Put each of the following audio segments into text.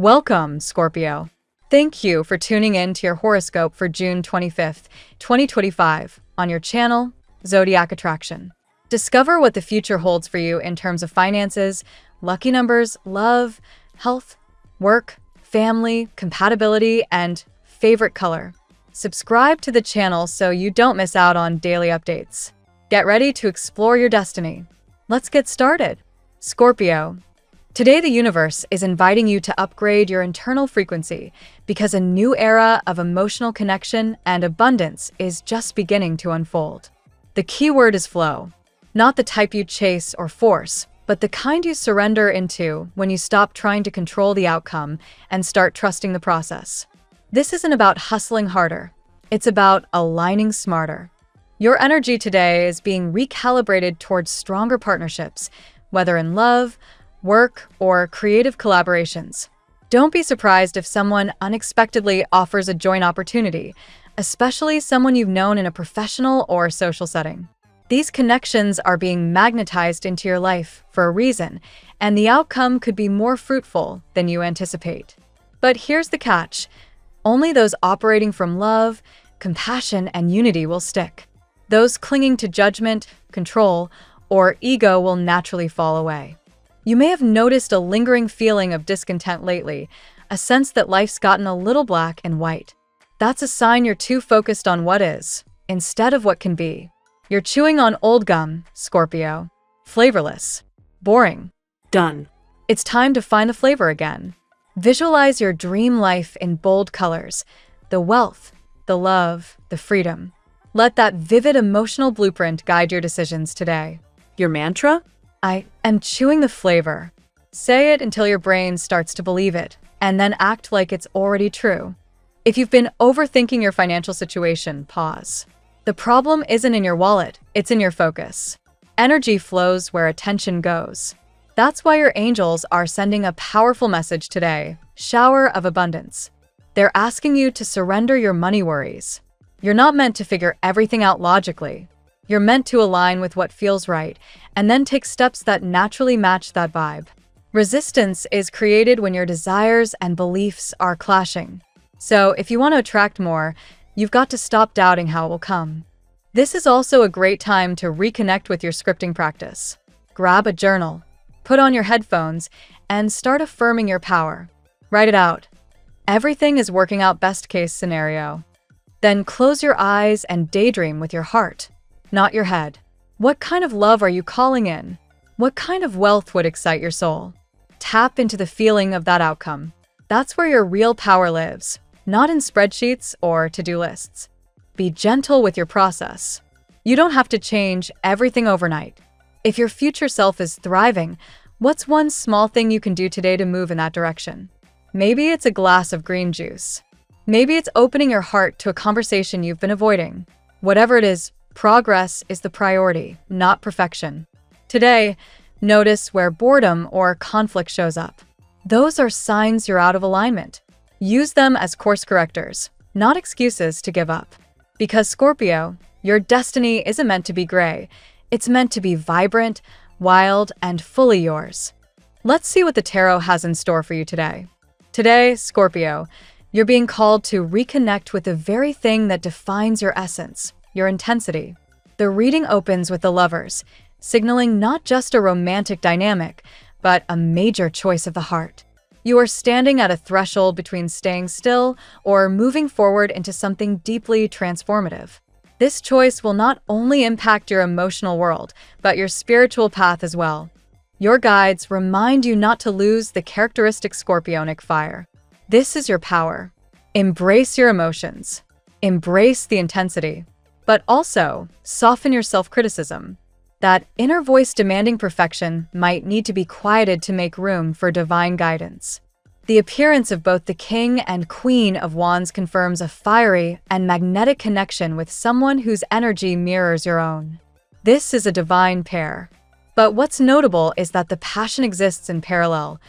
Welcome, Scorpio. Thank you for tuning in to your horoscope for June 25th, 2025, on your channel, Zodiac Attraction. Discover what the future holds for you in terms of finances, lucky numbers, love, health, work, family, compatibility, and favorite color. Subscribe to the channel so you don't miss out on daily updates. Get ready to explore your destiny. Let's get started. Scorpio. Today, the universe is inviting you to upgrade your internal frequency because a new era of emotional connection and abundance is just beginning to unfold. The key word is flow, not the type you chase or force, but the kind you surrender into when you stop trying to control the outcome and start trusting the process. This isn't about hustling harder. It's about aligning smarter. Your energy today is being recalibrated towards stronger partnerships, whether in love, work, or creative collaborations. Don't be surprised if someone unexpectedly offers a joint opportunity, especially someone you've known in a professional or social setting. These connections are being magnetized into your life for a reason, and the outcome could be more fruitful than you anticipate. But here's the catch. Only those operating from love, compassion, and unity will stick. Those clinging to judgment, control, or ego will naturally fall away. You may have noticed a lingering feeling of discontent lately, a sense that life's gotten a little black and white. That's a sign you're too focused on what is, instead of what can be. You're chewing on old gum, Scorpio. Flavorless. Boring. Done. It's time to find the flavor again. Visualize your dream life in bold colors. The wealth, the love, the freedom. Let that vivid emotional blueprint guide your decisions today. Your mantra? I am chewing the flavor. Say it until your brain starts to believe it, and then act like it's already true. If you've been overthinking your financial situation, pause. The problem isn't in your wallet, it's in your focus. Energy flows where attention goes. That's why your angels are sending a powerful message today, shower of abundance. They're asking you to surrender your money worries. You're not meant to figure everything out logically. You're meant to align with what feels right, and then take steps that naturally match that vibe. Resistance is created when your desires and beliefs are clashing. So if you want to attract more, you've got to stop doubting how it will come. This is also a great time to reconnect with your scripting practice. Grab a journal, put on your headphones, and start affirming your power. Write it out. Everything is working out best case scenario. Then close your eyes and daydream with your heart, not your head. What kind of love are you calling in? What kind of wealth would excite your soul? Tap into the feeling of that outcome. That's where your real power lives, not in spreadsheets or to-do lists. Be gentle with your process. You don't have to change everything overnight. If your future self is thriving, what's one small thing you can do today to move in that direction? Maybe it's a glass of green juice. Maybe it's opening your heart to a conversation you've been avoiding. Whatever it is, progress is the priority, not perfection. Today, notice where boredom or conflict shows up. Those are signs you're out of alignment. Use them as course correctors, not excuses to give up. Because Scorpio, your destiny isn't meant to be gray. It's meant to be vibrant, wild, and fully yours. Let's see what the tarot has in store for you today. Today, Scorpio, you're being called to reconnect with the very thing that defines your essence, your intensity. The reading opens with the Lovers, signaling not just a romantic dynamic, but a major choice of the heart. You are standing at a threshold between staying still or moving forward into something deeply transformative. This choice will not only impact your emotional world, but your spiritual path as well. Your guides remind you not to lose the characteristic Scorpionic fire. This is your power. Embrace your emotions. Embrace the intensity. But also, soften your self-criticism. That inner voice demanding perfection might need to be quieted to make room for divine guidance. The appearance of both the King and Queen of Wands confirms a fiery and magnetic connection with someone whose energy mirrors your own. This is a divine pair. But what's notable is that the passion exists in parallel.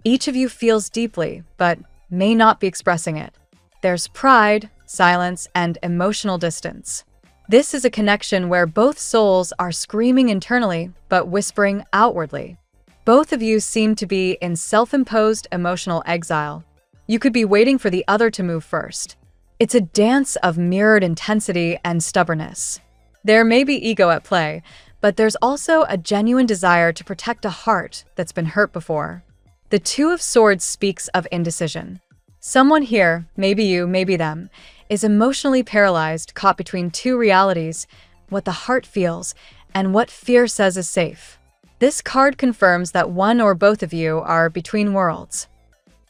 Each of you feels deeply, but may not be expressing it. There's pride, silence, and emotional distance. This is a connection where both souls are screaming internally but whispering outwardly. Both of you seem to be in self-imposed emotional exile. You could be waiting for the other to move first. It's a dance of mirrored intensity and stubbornness. There may be ego at play, but there's also a genuine desire to protect a heart that's been hurt before. The Two of Swords speaks of indecision. Someone here, maybe you, maybe them, is emotionally paralyzed, caught between two realities, what the heart feels and what fear says is safe. This card confirms that one or both of you are between worlds.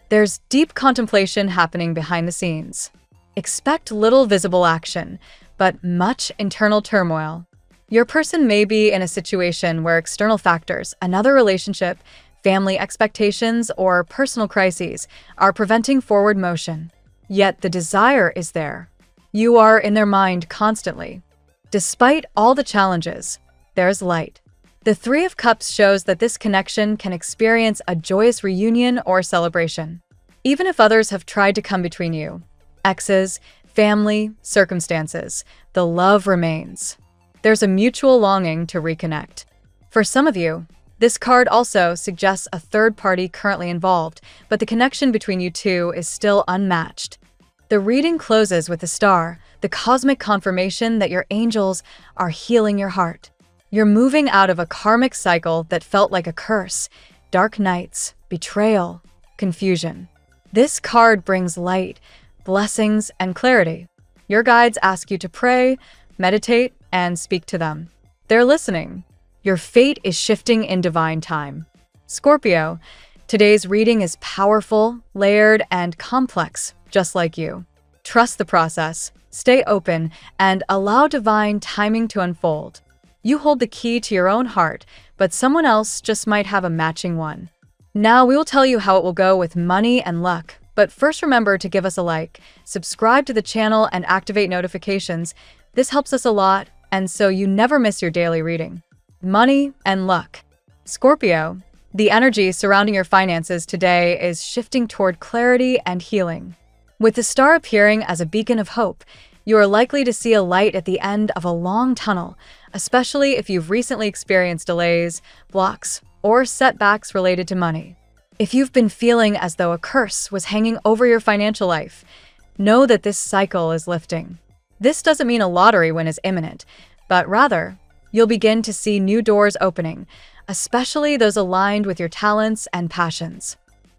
There's deep contemplation happening behind the scenes. Expect little visible action, but much internal turmoil. Your person may be in a situation where external factors, another relationship, family expectations, or personal crises are preventing forward motion. Yet the desire is there. You are in their mind constantly. Despite all the challenges, there's light. The Three of Cups shows that this connection can experience a joyous reunion or celebration. Even if others have tried to come between you, exes, family, circumstances, the love remains. There's a mutual longing to reconnect. For some of you, this card also suggests a third party currently involved, but the connection between you two is still unmatched. The reading closes with a star, the cosmic confirmation that your angels are healing your heart. You're moving out of a karmic cycle that felt like a curse, dark nights, betrayal, confusion. This card brings light, blessings, and clarity. Your guides ask you to pray, meditate, and speak to them. They're listening. Your fate is shifting in divine time. Scorpio, today's reading is powerful, layered, and complex, just like you. Trust the process, stay open, and allow divine timing to unfold. You hold the key to your own heart, but someone else just might have a matching one. Now we will tell you how it will go with money and luck, but first remember to give us a like, subscribe to the channel, and activate notifications. This helps us a lot, and so you never miss your daily reading. Money and luck. Scorpio, the energy surrounding your finances today is shifting toward clarity and healing. With the star appearing as a beacon of hope, you are likely to see a light at the end of a long tunnel, especially if you've recently experienced delays, blocks, or setbacks related to money. If you've been feeling as though a curse was hanging over your financial life, know that this cycle is lifting. This doesn't mean a lottery win is imminent, but rather, you'll begin to see new doors opening, especially those aligned with your talents and passions.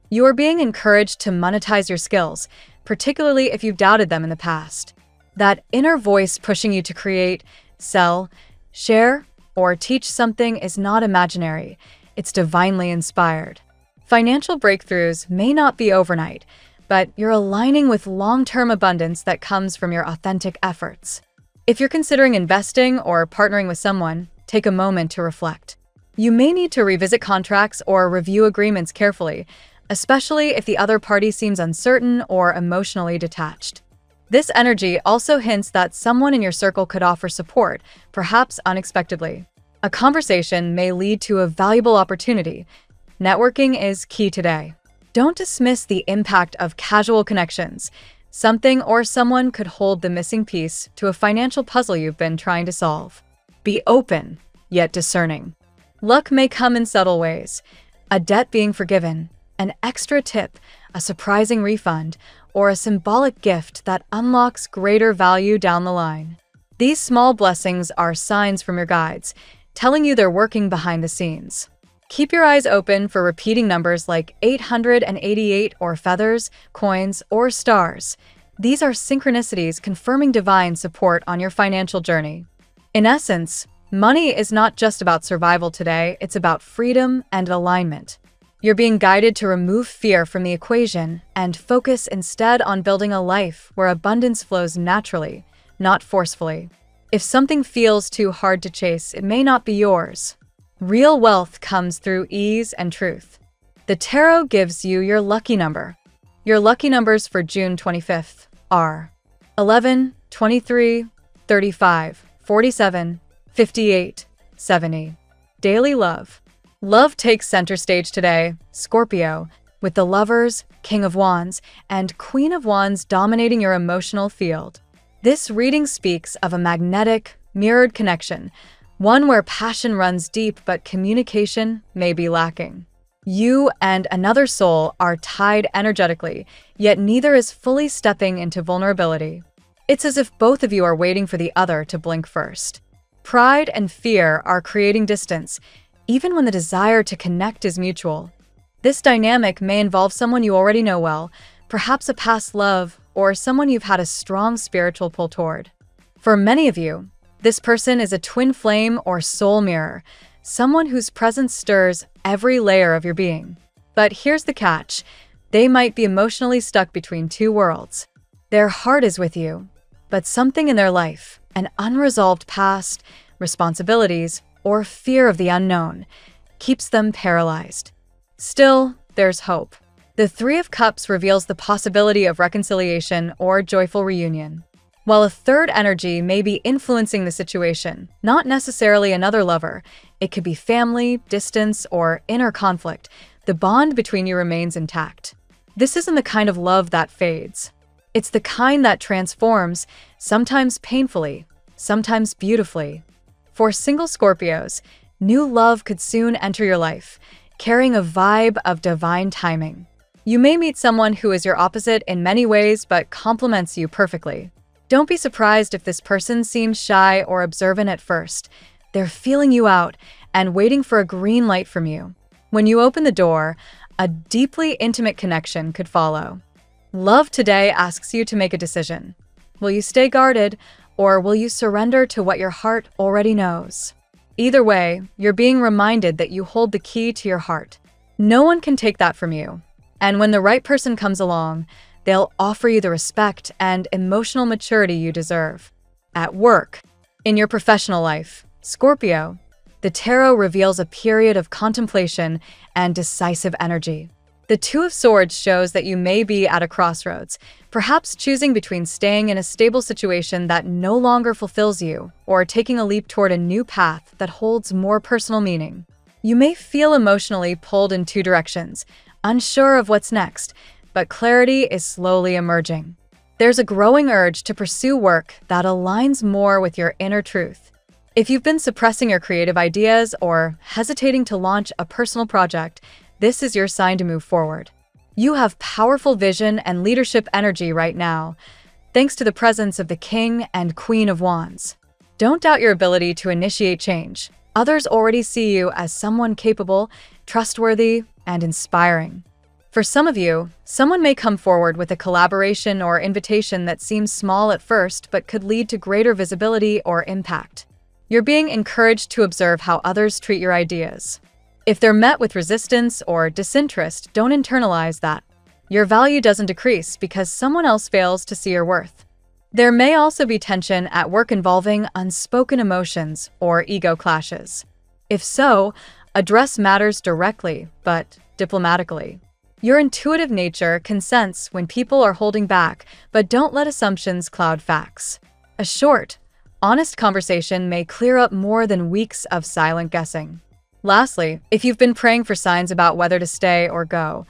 You are being encouraged to monetize your skills, particularly if you've doubted them in the past. That inner voice pushing you to create, sell, share, or teach something is not imaginary. It's divinely inspired. Financial breakthroughs may not be overnight, but you're aligning with long-term abundance that comes from your authentic efforts. If you're considering investing or partnering with someone, take a moment to reflect. You may need to revisit contracts or review agreements carefully, especially if the other party seems uncertain or emotionally detached. This energy also hints that someone in your circle could offer support, perhaps unexpectedly. A conversation may lead to a valuable opportunity. Networking is key today. Don't dismiss the impact of casual connections. Something or someone could hold the missing piece to a financial puzzle you've been trying to solve. Be open, yet discerning. Luck may come in subtle ways. A debt being forgiven, an extra tip, a surprising refund, or a symbolic gift that unlocks greater value down the line. These small blessings are signs from your guides, telling you they're working behind the scenes. Keep your eyes open for repeating numbers like 888 or feathers, coins, or stars. These are synchronicities confirming divine support on your financial journey. In essence, money is not just about survival today, it's about freedom and alignment. You're being guided to remove fear from the equation and focus instead on building a life where abundance flows naturally, not forcefully. If something feels too hard to chase, it may not be yours. Real wealth comes through ease and truth. The tarot gives you your lucky number. Your lucky numbers for June 25th are 11, 23, 35, 47, 58, 70. Daily love. Love takes center stage today, Scorpio, with the Lovers, King of Wands, and Queen of Wands dominating your emotional field. This reading speaks of a magnetic, mirrored connection, one where passion runs deep but communication may be lacking. You and another soul are tied energetically, yet neither is fully stepping into vulnerability. It's as if both of you are waiting for the other to blink first. Pride and fear are creating distance, even when the desire to connect is mutual. This dynamic may involve someone you already know well, perhaps a past love, or someone you've had a strong spiritual pull toward. For many of you, this person is a twin flame or soul mirror, someone whose presence stirs every layer of your being. But here's the catch: they might be emotionally stuck between two worlds. Their heart is with you, but something in their life, an unresolved past, responsibilities, or fear of the unknown, keeps them paralyzed. Still, there's hope. The Three of Cups reveals the possibility of reconciliation or joyful reunion. While a third energy may be influencing the situation, not necessarily another lover, it could be family, distance, or inner conflict, the bond between you remains intact. This isn't the kind of love that fades. It's the kind that transforms, sometimes painfully, sometimes beautifully. For single Scorpios, new love could soon enter your life, carrying a vibe of divine timing. You may meet someone who is your opposite in many ways but complements you perfectly. Don't be surprised if this person seems shy or observant at first. They're feeling you out and waiting for a green light from you. When you open the door, a deeply intimate connection could follow. Love today asks you to make a decision. Will you stay guarded, or will you surrender to what your heart already knows? Either way, you're being reminded that you hold the key to your heart. No one can take that from you. And when the right person comes along, they'll offer you the respect and emotional maturity you deserve. At work, in your professional life, Scorpio, the tarot reveals a period of contemplation and decisive energy. The Two of Swords shows that you may be at a crossroads, perhaps choosing between staying in a stable situation that no longer fulfills you or taking a leap toward a new path that holds more personal meaning. You may feel emotionally pulled in two directions, unsure of what's next, but clarity is slowly emerging. There's a growing urge to pursue work that aligns more with your inner truth. If you've been suppressing your creative ideas or hesitating to launch a personal project, this is your sign to move forward. You have powerful vision and leadership energy right now, thanks to the presence of the King and Queen of Wands. Don't doubt your ability to initiate change. Others already see you as someone capable, trustworthy, and inspiring. For some of you, someone may come forward with a collaboration or invitation that seems small at first but could lead to greater visibility or impact. You're being encouraged to observe how others treat your ideas. If they're met with resistance or disinterest, don't internalize that. Your value doesn't decrease because someone else fails to see your worth. There may also be tension at work involving unspoken emotions or ego clashes. If so, address matters directly, but diplomatically. Your intuitive nature can sense when people are holding back, but don't let assumptions cloud facts. A short, honest conversation may clear up more than weeks of silent guessing. Lastly, if you've been praying for signs about whether to stay or go,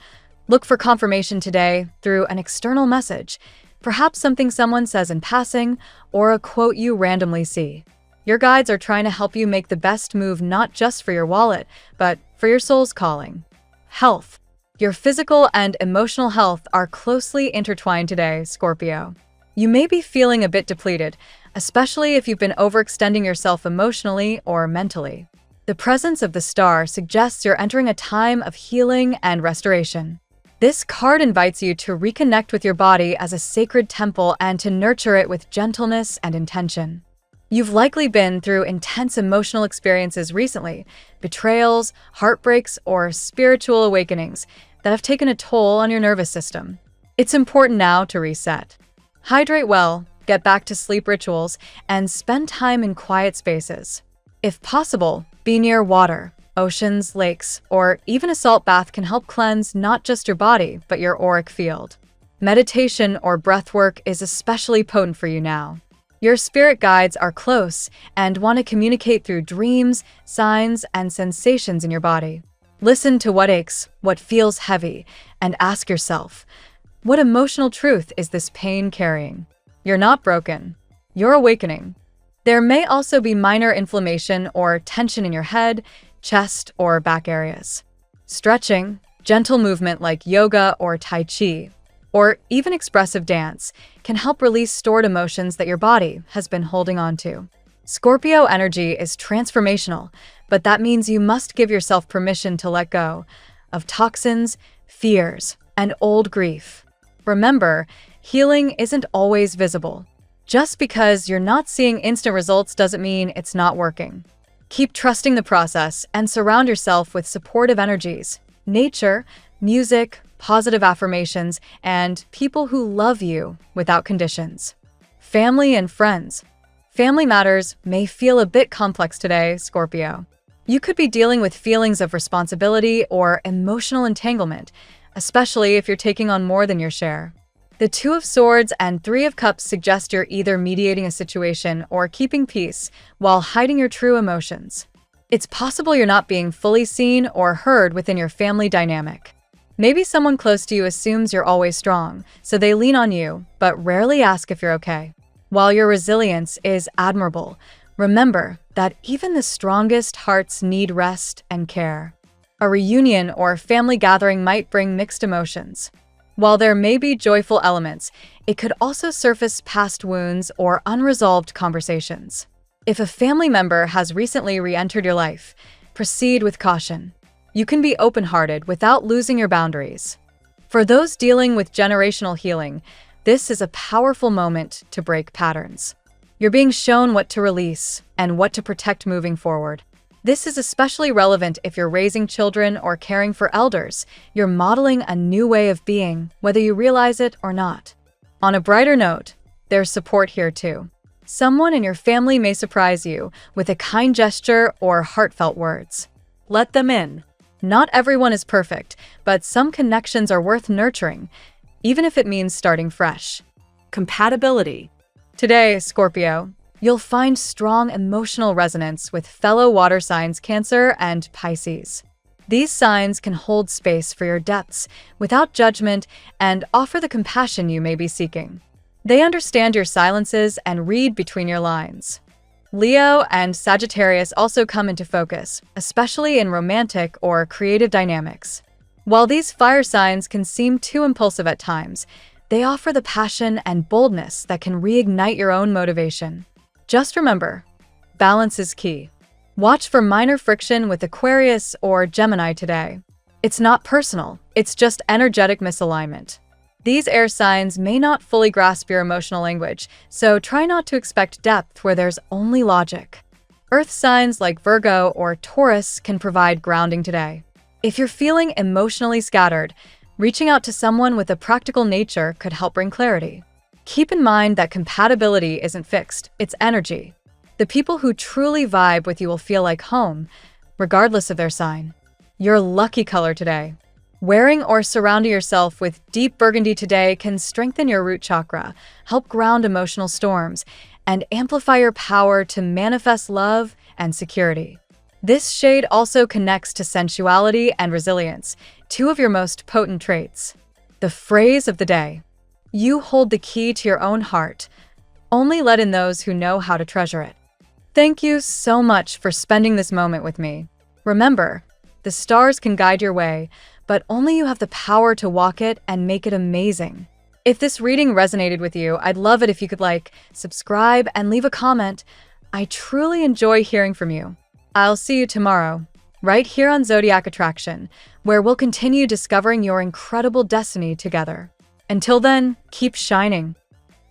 look for confirmation today through an external message, perhaps something someone says in passing or a quote you randomly see. Your guides are trying to help you make the best move not just for your wallet, but for your soul's calling. Health. Your physical and emotional health are closely intertwined today, Scorpio. You may be feeling a bit depleted, especially if you've been overextending yourself emotionally or mentally. The presence of the star suggests you're entering a time of healing and restoration. This card invites you to reconnect with your body as a sacred temple and to nurture it with gentleness and intention. You've likely been through intense emotional experiences recently, betrayals, heartbreaks, or spiritual awakenings that have taken a toll on your nervous system. It's important now to reset. Hydrate well, get back to sleep rituals, and spend time in quiet spaces. If possible, be near water. Oceans, lakes, or even a salt bath can help cleanse not just your body, but your auric field. Meditation or breath work is especially potent for you now. Your spirit guides are close and want to communicate through dreams, signs, and sensations in your body. Listen to what aches, what feels heavy, and ask yourself, what emotional truth is this pain carrying? You're not broken. You're awakening. There may also be minor inflammation or tension in your head, chest, or back areas. Stretching, gentle movement like yoga or tai chi, or even expressive dance can help release stored emotions that your body has been holding on to. Scorpio energy is transformational, but that means you must give yourself permission to let go of toxins, fears, and old grief. Remember, healing isn't always visible. Just because you're not seeing instant results doesn't mean it's not working. Keep trusting the process and surround yourself with supportive energies, nature, music, positive affirmations, and people who love you without conditions. Family and friends. Family matters may feel a bit complex today, Scorpio. You could be dealing with feelings of responsibility or emotional entanglement, especially if you're taking on more than your share. The Two of Swords and Three of Cups suggest you're either mediating a situation or keeping peace while hiding your true emotions. It's possible you're not being fully seen or heard within your family dynamic. Maybe someone close to you assumes you're always strong, so they lean on you, but rarely ask if you're okay. While your resilience is admirable, remember that even the strongest hearts need rest and care. A reunion or family gathering might bring mixed emotions. While there may be joyful elements, it could also surface past wounds or unresolved conversations. If a family member has recently re-entered your life, proceed with caution. You can be open-hearted without losing your boundaries. For those dealing with generational healing, this is a powerful moment to break patterns. You're being shown what to release and what to protect moving forward. This is especially relevant if you're raising children or caring for elders. You're modeling a new way of being, whether you realize it or not. On a brighter note, there's support here too. Someone in your family may surprise you with a kind gesture or heartfelt words. Let them in. Not everyone is perfect, but some connections are worth nurturing, even if it means starting fresh. Compatibility. Today, Scorpio, you'll find strong emotional resonance with fellow water signs Cancer and Pisces. These signs can hold space for your depths without judgment and offer the compassion you may be seeking. They understand your silences and read between your lines. Leo and Sagittarius also come into focus, especially in romantic or creative dynamics. While these fire signs can seem too impulsive at times, they offer the passion and boldness that can reignite your own motivation. Just remember, balance is key. Watch for minor friction with Aquarius or Gemini today. It's not personal, it's just energetic misalignment. These air signs may not fully grasp your emotional language, so try not to expect depth where there's only logic. Earth signs like Virgo or Taurus can provide grounding today. If you're feeling emotionally scattered, reaching out to someone with a practical nature could help bring clarity. Keep in mind that compatibility isn't fixed, it's energy. The people who truly vibe with you will feel like home, regardless of their sign. Your lucky color today. Wearing or surrounding yourself with deep burgundy today can strengthen your root chakra, help ground emotional storms, and amplify your power to manifest love and security. This shade also connects to sensuality and resilience, two of your most potent traits. The phrase of the day. You hold the key to your own heart. Only let in those who know how to treasure it. Thank you so much for spending this moment with me. Remember, the stars can guide your way, but only you have the power to walk it and make it amazing. If this reading resonated with you, I'd love it if you could subscribe, and leave a comment. I truly enjoy hearing from you. I'll see you tomorrow, right here on Zodiac Attraction, where we'll continue discovering your incredible destiny together. Until then, keep shining.